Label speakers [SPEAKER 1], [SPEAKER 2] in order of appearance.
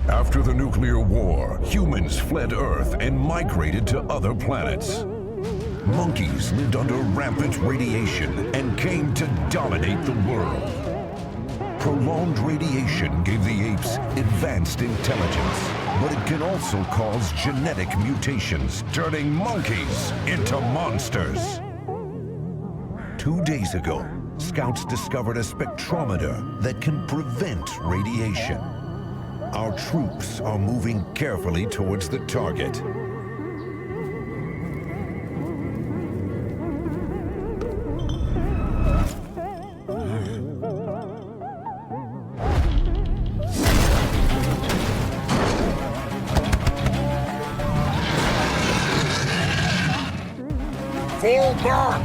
[SPEAKER 1] After the nuclear war, humans fled Earth and migrated to other planets. Monkeys lived under rampant radiation and came to dominate the world. Prolonged radiation gave the apes advanced intelligence, but it can also cause genetic mutations, turning monkeys into monsters. 2 days ago, scouts discovered a spectrometer that can prevent radiation. Our troops are moving carefully towards the target.
[SPEAKER 2] Full burn!